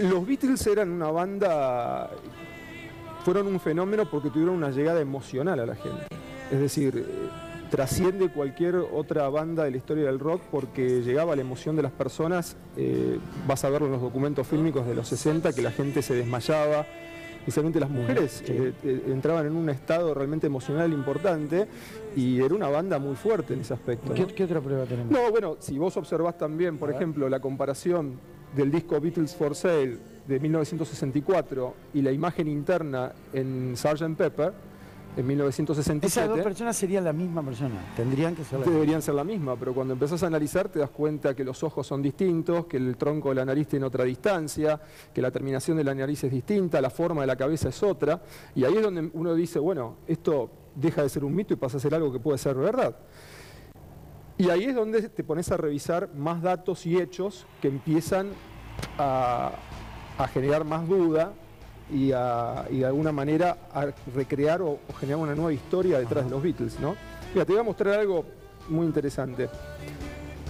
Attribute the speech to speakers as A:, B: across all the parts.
A: Los Beatles eran una banda, fueron un fenómeno porque tuvieron una llegada emocional a la gente. Es decir, trasciende cualquier otra banda de la historia del rock porque llegaba a la emoción de las personas. Vas a verlo en los documentos fílmicos de los 60, que la gente se desmayaba, especialmente las mujeres entraban en un estado realmente emocional importante, y era una banda muy fuerte en ese aspecto, ¿no?
B: ¿Qué otra prueba tenemos?
A: No, bueno, si vos observás también, por ejemplo, la comparación del disco Beatles for Sale de 1964 y la imagen interna en Sgt. Pepper en 1967...
B: Esas dos personas serían la misma persona, tendrían que ser la misma.
A: Deberían ser la misma, pero cuando empezás a analizar te das cuenta que los ojos son distintos, que el tronco de la nariz tiene otra distancia, que la terminación de la nariz es distinta, la forma de la cabeza es otra, y ahí es donde uno dice, bueno, esto deja de ser un mito y pasa a ser algo que puede ser verdad. Y ahí es donde te pones a revisar más datos y hechos que empiezan a generar más duda y de alguna manera a recrear o generar una nueva historia detrás de los Beatles, ¿no? Mira, te voy a mostrar algo muy interesante.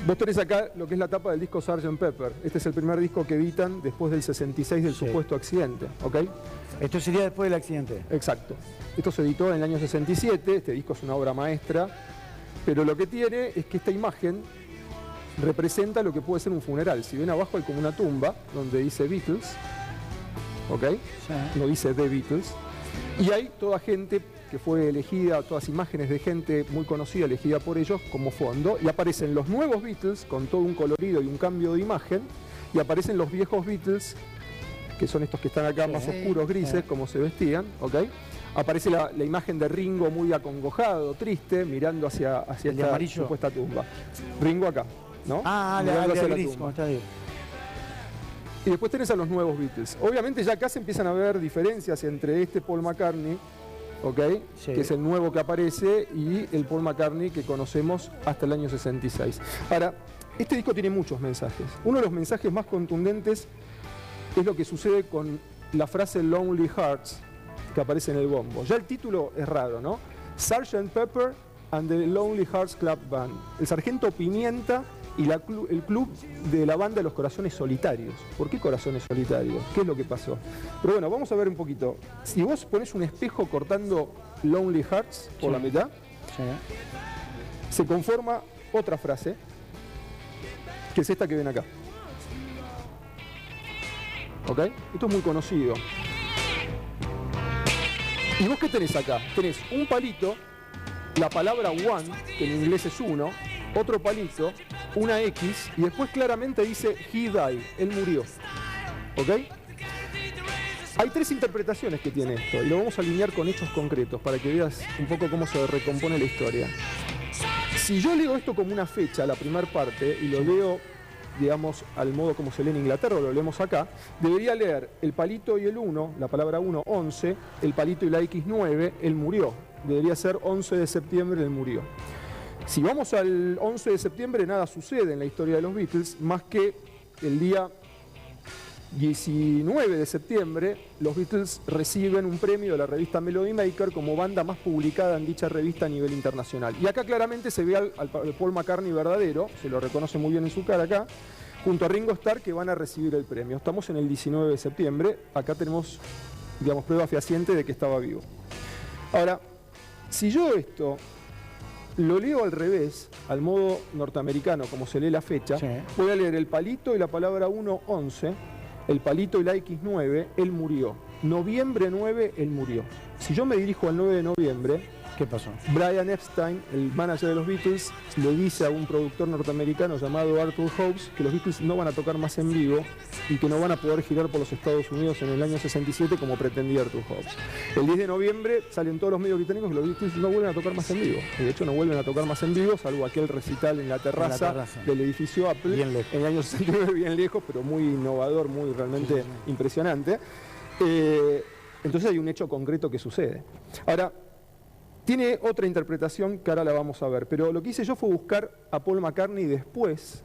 A: Vos tenés acá lo que es la tapa del disco Sgt. Pepper. Este es el primer disco que editan después del 66 del supuesto accidente, ¿ok?
B: Esto sería después del accidente.
A: Exacto. Esto se editó en el año 67, este disco es una obra maestra, pero lo que tiene es que esta imagen representa lo que puede ser un funeral. Si ven abajo hay como una tumba donde dice Beatles, ¿ok? Sí. No dice The Beatles. Y hay toda gente que fue elegida, todas imágenes de gente muy conocida elegida por ellos como fondo, y aparecen los nuevos Beatles con todo un colorido y un cambio de imagen, y aparecen los viejos Beatles, que son estos que están acá más oscuros, grises, como se vestían, ¿ok? Aparece la imagen de Ringo muy acongojado, triste, mirando hacia esta supuesta tumba. Ringo acá, ¿no?
B: Ah,
A: mirando hacia
B: la
A: la tumba. Y después tenés a los nuevos Beatles. Obviamente ya acá se empiezan a ver diferencias entre este Paul McCartney, ¿ok? Sí. Que es el nuevo que aparece, y el Paul McCartney que conocemos hasta el año 66. Ahora, este disco tiene muchos mensajes. Uno de los mensajes más contundentes es lo que sucede con la frase Lonely Hearts que aparece en el bombo. Ya el título es raro, ¿no? Sgt. Pepper and the Lonely Hearts Club Band. El Sargento Pimienta y el club de la banda de los corazones solitarios. ¿Por qué corazones solitarios? ¿Qué es lo que pasó? Pero bueno, vamos a ver un poquito. Si vos pones un espejo cortando Lonely Hearts por la mitad, se conforma otra frase, que es esta que ven acá. ¿Ok? Esto es muy conocido. ¿Y vos qué tenés acá? Tenés un palito, la palabra one, que en inglés es uno, otro palito, una X, y después claramente dice he died, él murió. ¿Ok? Hay tres interpretaciones que tiene esto, y lo vamos a alinear con hechos concretos para que veas un poco cómo se recompone la historia. Si yo leo esto como una fecha, la primera parte, y lo leo, digamos, al modo como se lee en Inglaterra, lo leemos acá, debería leer el palito y el 1, la palabra 1, 11, el palito y la X, 9, él murió. Debería ser 11 de septiembre, él murió. Si vamos al 11 de septiembre, nada sucede en la historia de los Beatles, más que el día 19 de septiembre, los Beatles reciben un premio de la revista Melody Maker como banda más publicada en dicha revista a nivel internacional. Y acá claramente se ve al Paul McCartney verdadero, se lo reconoce muy bien en su cara acá, junto a Ringo Starr, que van a recibir el premio. Estamos en el 19 de septiembre, acá tenemos, digamos, prueba fehaciente de que estaba vivo. Ahora, si yo esto lo leo al revés, al modo norteamericano, como se lee la fecha, voy a leer el palito y la palabra 1, 11, el palito y la X, 9, él murió. Noviembre 9, él murió. Si yo me dirijo al 9 de noviembre,
B: ¿qué pasó?
A: Brian Epstein, el manager de los Beatles, le dice a un productor norteamericano llamado Arthur Hobbs que los Beatles no van a tocar más en vivo y que no van a poder girar por los Estados Unidos en el año 67 como pretendía Arthur Hobbs. El 10 de noviembre salen todos los medios británicos que los Beatles no vuelven a tocar más en vivo. De hecho, no vuelven a tocar más en vivo, salvo aquel recital en la terraza del edificio Apple, en el año 69, bien lejos, pero muy innovador, muy realmente impresionante. Entonces hay un hecho concreto que sucede. Ahora, tiene otra interpretación que ahora la vamos a ver, pero lo que hice yo fue buscar a Paul McCartney después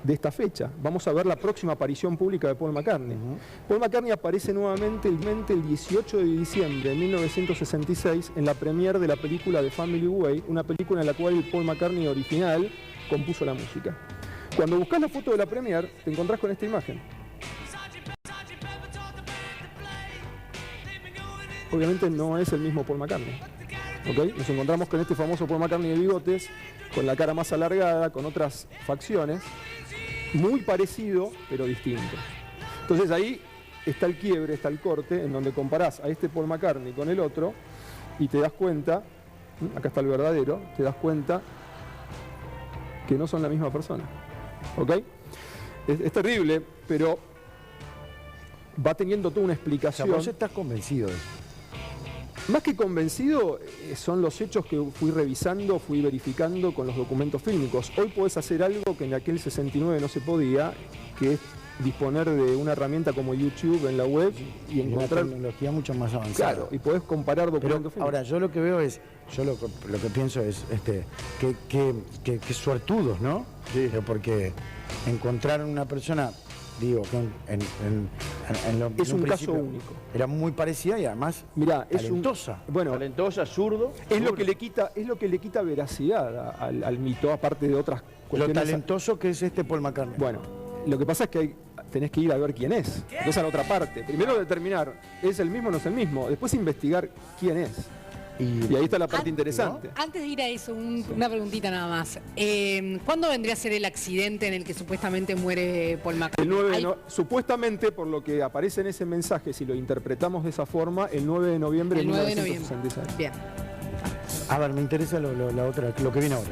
A: de esta fecha. Vamos a ver la próxima aparición pública de Paul McCartney. Paul McCartney aparece nuevamente el 18 de diciembre de 1966 en la premiere de la película The Family Way, una película en la cual el Paul McCartney original compuso la música. Cuando buscas la foto de la premiere, te encontrás con esta imagen. obviamente no es el mismo Paul McCartney. ¿Okay? Nos encontramos con este famoso Paul McCartney de bigotes, con la cara más alargada, con otras facciones, muy parecido, pero distinto. Entonces ahí está el quiebre, está el corte, en donde comparás a este Paul McCartney con el otro, y te das cuenta, acá está el verdadero, te das cuenta que no son la misma persona. ¿Ok? Es terrible, pero va teniendo toda una explicación.
B: O sea, vos estás convencido de eso.
A: Más que convencido, son los hechos que fui revisando, fui verificando con los documentos fílmicos. Hoy podés hacer algo que en aquel 69 no se podía, que es disponer de una herramienta como YouTube en la web y encontrar...
B: Una tecnología mucho más avanzada.
A: Claro, y podés comparar documentos fílmicos.
B: Ahora, yo lo que veo es, yo lo que pienso es que suertudos, ¿no? Sí. Porque encontraron una persona, digo, que
A: es un caso único.
B: Era muy parecida y además talentosa.
C: Talentosa, zurdo.
A: Es lo que le quita veracidad al mito, aparte de otras cuestiones.
B: Lo talentoso que es este Paul McCartney.
A: Bueno, lo que pasa es que tenés que ir a ver quién es. Entonces a la otra parte. Primero determinar, ¿es el mismo o no es el mismo? Después investigar quién es. Y ahí está la parte interesante.
D: ¿No? Antes de ir a eso, una preguntita nada más. ¿Cuándo vendría a ser el accidente en el que supuestamente muere Paul McCartney?
A: Supuestamente, por lo que aparece en ese mensaje, si lo interpretamos de esa forma, el 9 de noviembre de 1966.
D: Bien.
B: A ver, me interesa lo que viene ahora.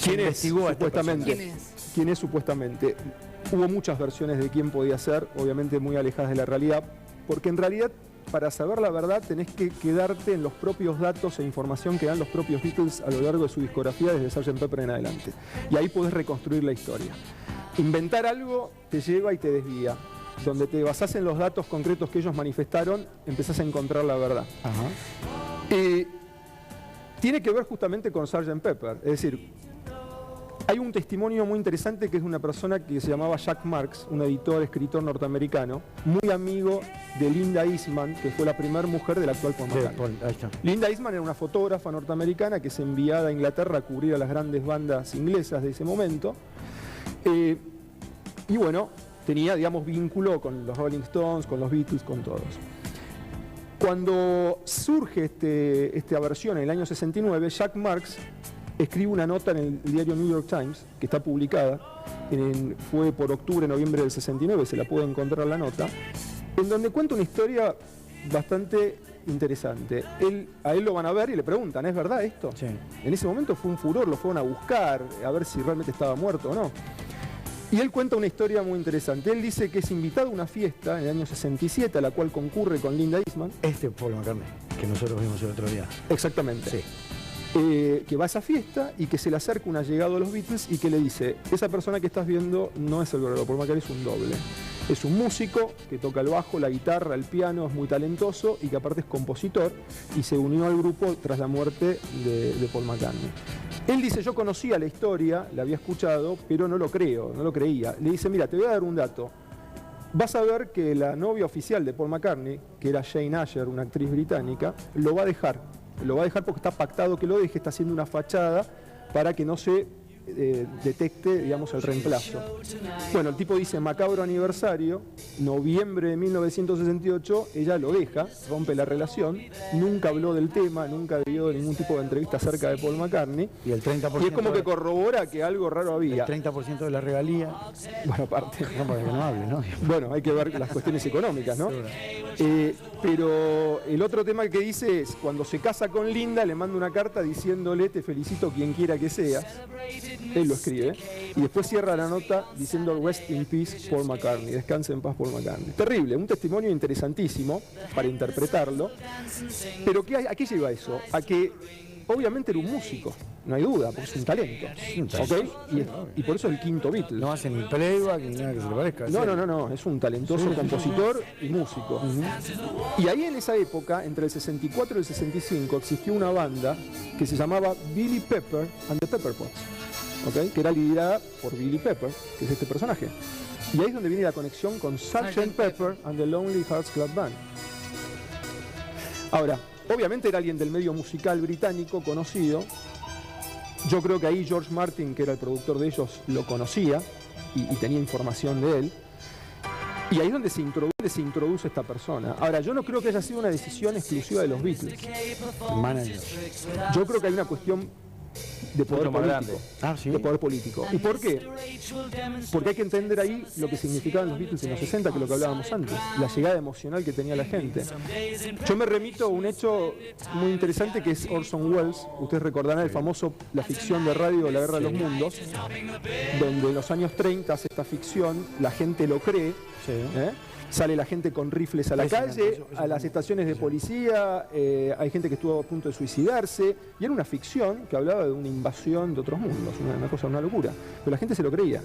A: ¿Quién es supuestamente? ¿Quién es supuestamente? Hubo muchas versiones de quién podía ser, obviamente muy alejadas de la realidad, porque en realidad, para saber la verdad, tenés que quedarte en los propios datos e información que dan los propios Beatles a lo largo de su discografía desde Sgt. Pepper en adelante. Y ahí podés reconstruir la historia. Inventar algo te lleva y te desvía. Donde te basás en los datos concretos que ellos manifestaron, empezás a encontrar la verdad. Ajá. Tiene que ver justamente con Sgt. Pepper. Es decir, hay un testimonio muy interesante que es de una persona que se llamaba Jack Marks, un editor, escritor norteamericano, muy amigo de Linda Eastman, que fue la primera mujer del actual Paul McCartney. Linda Eastman era una fotógrafa norteamericana que es enviada a Inglaterra a cubrir a las grandes bandas inglesas de ese momento. Y bueno, tenía, digamos, vínculo con los Rolling Stones, con los Beatles, con todos. Cuando surge esta versión en el año 69, Jack Marks escribe una nota en el diario New York Times, que está publicada, fue por octubre, noviembre del 69, se la puede encontrar la nota, en donde cuenta una historia bastante interesante. A él lo van a ver y le preguntan, ¿es verdad esto?
B: Sí.
A: En ese momento fue un furor, lo fueron a buscar, a ver si realmente estaba muerto o no. Y él cuenta una historia muy interesante. Él dice que es invitado a una fiesta en el año 67, a la cual concurre con Linda Eastman.
B: Este Paul McCartney, que nosotros vimos el otro día.
A: Exactamente.
B: Sí.
A: Que va a esa fiesta y que se le acerca un allegado de los Beatles y que le dice, esa persona que estás viendo no es el verdadero Paul McCartney, es un doble. Es un músico que toca el bajo, la guitarra, el piano, es muy talentoso y que aparte es compositor y se unió al grupo tras la muerte de Paul McCartney. Él dice, yo conocía la historia, la había escuchado, pero no lo creía. Le dice, mira, te voy a dar un dato. Vas a ver que la novia oficial de Paul McCartney, que era Jane Asher, una actriz británica, lo va a dejar. Lo va a dejar porque está pactado que lo deje, está haciendo una fachada para que no se detecte, digamos, el reemplazo. Bueno, el tipo dice, macabro aniversario, noviembre de 1968, ella lo deja, rompe la relación, nunca habló del tema, nunca dio ningún tipo de entrevista acerca de Paul McCartney.
B: Y el 30%.
A: Y es como que corrobora que algo raro había.
B: El 30% de la regalía.
A: Bueno, aparte.
B: No, para que no hable, ¿no?
A: Bueno, hay que ver las cuestiones económicas, ¿no? Pero el otro tema que dice es, cuando se casa con Linda, le manda una carta diciéndole, te felicito quien quiera que seas. Él lo escribe. Y después cierra la nota diciendo, rest in peace Paul McCartney, descanse en paz Paul McCartney. Terrible, un testimonio interesantísimo para interpretarlo. Pero ¿a qué lleva eso? A que obviamente era un músico, no hay duda, porque es un talento. ¿Okay? Y por eso es el quinto Beatle.
B: No hace ni playback ni nada que se le parezca.
A: No, es un talentoso compositor y músico. Y ahí en esa época, entre el 64 y el 65, existió una banda que se llamaba Billy Pepper and the Pepperpots, ¿okay? Que era liderada por Billy Pepper, que es este personaje. Y ahí es donde viene la conexión con Sgt. Pepper and the Lonely Hearts Club Band. Ahora, obviamente era alguien del medio musical británico conocido. Yo creo que ahí George Martin, que era el productor de ellos, lo conocía y tenía información de él. Y ahí es donde se introduce esta persona. Ahora, yo no creo que haya sido una decisión exclusiva de los Beatles.
B: Manager.
A: Yo creo que hay una cuestión de poder político.
B: ¿Sí?
A: De poder político. ¿Y por qué? Porque hay que entender ahí lo que significaban los Beatles en los 60, que es lo que hablábamos antes, la llegada emocional que tenía la gente. Yo me remito a un hecho muy interesante que es Orson Welles. Ustedes recordarán la ficción de radio La Guerra de los Mundos, donde en los años 30 hace esta ficción, la gente lo cree, sale la gente con rifles a la calle, a las estaciones de policía, hay gente que estuvo a punto de suicidarse, y era una ficción que hablaba de una invasión de otros mundos, una cosa, una locura. Pero la gente se lo creía,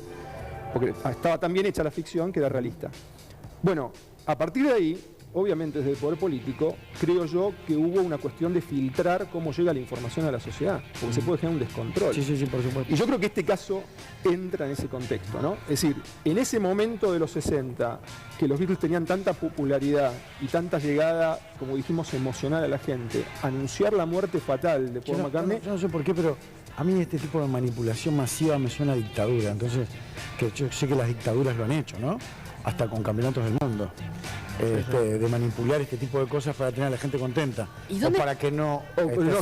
A: porque estaba tan bien hecha la ficción que era realista. Bueno, a partir de ahí, obviamente desde el poder político, creo yo que hubo una cuestión de filtrar cómo llega la información a la sociedad, porque se puede generar un descontrol.
B: Sí, por supuesto.
A: Y yo creo que este caso entra en ese contexto, ¿no? Es decir, en ese momento de los 60, que los Beatles tenían tanta popularidad y tanta llegada, como dijimos, emocional a la gente, anunciar la muerte fatal de Paul McCartney...
B: Yo no sé por qué, pero a mí este tipo de manipulación masiva me suena a dictadura. Entonces, que yo sé que las dictaduras lo han hecho, ¿no? Hasta con campeonatos del mundo. De manipular este tipo de cosas para tener a la gente contenta.
D: ¿Y
B: o para que no,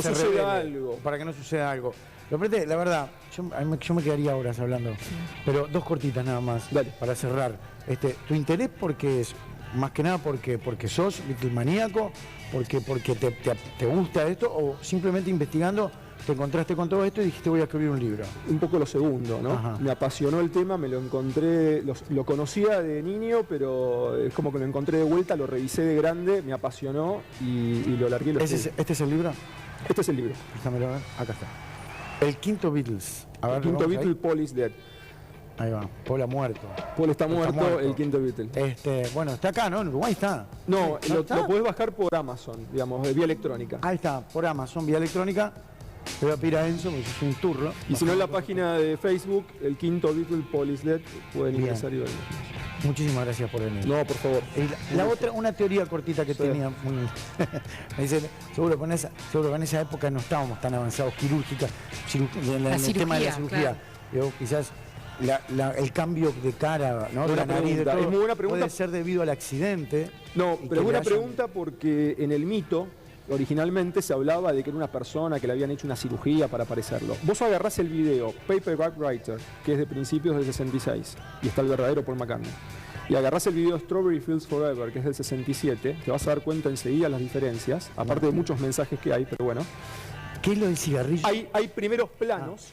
A: suceda algo.
B: Para que no suceda algo. La verdad, yo me quedaría horas hablando. Pero dos cortitas nada más.
A: Dale.
B: Para cerrar. Tu interés porque es, más que nada porque sos maníaco, porque te gusta esto, o simplemente investigando te encontraste con todo esto y dijiste voy a escribir un libro.
A: Un poco lo segundo, ¿no? Ajá. Me apasionó el tema, me lo encontré, lo conocía de niño, pero es como que lo encontré de vuelta, lo revisé de grande, me apasionó y lo largué. ¿Este
B: es el libro?
A: Este es el libro.
B: Déjamelo ver, acá está. El quinto Beatles.
A: El quinto Beatle, Paul is dead.
B: Ahí va, Paul ha muerto.
A: Paul está muerto, el quinto Beatle.
B: Bueno, está acá, ¿no? En Uruguay está.
A: No, lo podés bajar por Amazon, digamos, vía electrónica.
B: Ahí está, por Amazon, vía electrónica. Le voy a pedir a Enzo, porque yo soy un turro.
A: Y si no, en la página de Facebook, el quinto Beatle, Paul is dead, pueden ingresar y verlo.
B: Muchísimas gracias por venir.
A: No, por favor.
B: La otra, una teoría cortita que tenía, me dice, seguro que en esa época no estábamos tan avanzados quirúrgica, en el tema de la cirugía. Claro. Quizás el cambio de cara, ¿no? La nariz de todo,
A: es muy buena pregunta.
B: Puede ser debido al accidente.
A: No, pero es buena pregunta porque en el mito originalmente se hablaba de que era una persona que le habían hecho una cirugía para parecerlo. Vos agarrás el video Paperback Writer, que es de principios del 66, y está el verdadero Paul McCartney, y agarrás el video Strawberry Fields Forever, que es del 67, te vas a dar cuenta enseguida las diferencias, aparte de muchos mensajes que hay, pero bueno.
B: ¿Qué es lo del cigarrillo?
A: Hay primeros planos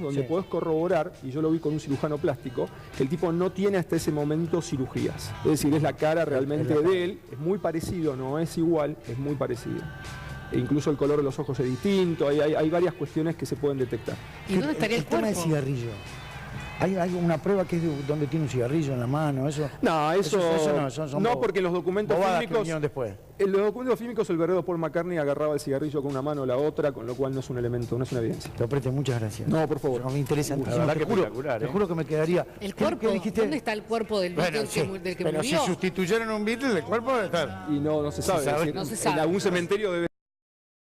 A: donde podés corroborar, y yo lo vi con un cirujano plástico, que el tipo no tiene hasta ese momento cirugías. Es decir, es la cara realmente de él, es muy parecido, no es igual, es muy parecido. E incluso el color de los ojos es distinto, hay varias cuestiones que se pueden detectar.
D: ¿Y dónde estaría el cuerpo?
B: Tema del cigarrillo. Hay una prueba que es donde tiene un cigarrillo en la mano, eso.
A: No, eso no, porque los documentos fílmicos. En los documentos fílmicos el verdadero Paul McCartney agarraba el cigarrillo con una mano o la otra, con lo cual no es un elemento, no es una evidencia.
B: Te aprecio, muchas gracias.
A: No, por favor.
B: No, me interesa. Te juro que me quedaría.
D: ¿El cuerpo? ¿Dónde está el cuerpo del Beatle del que
B: pero
D: murió?
B: Si sustituyeron un Beatle, el cuerpo debe estar.
A: Y no se sabe.
D: No se sabe.
A: En algún cementerio debe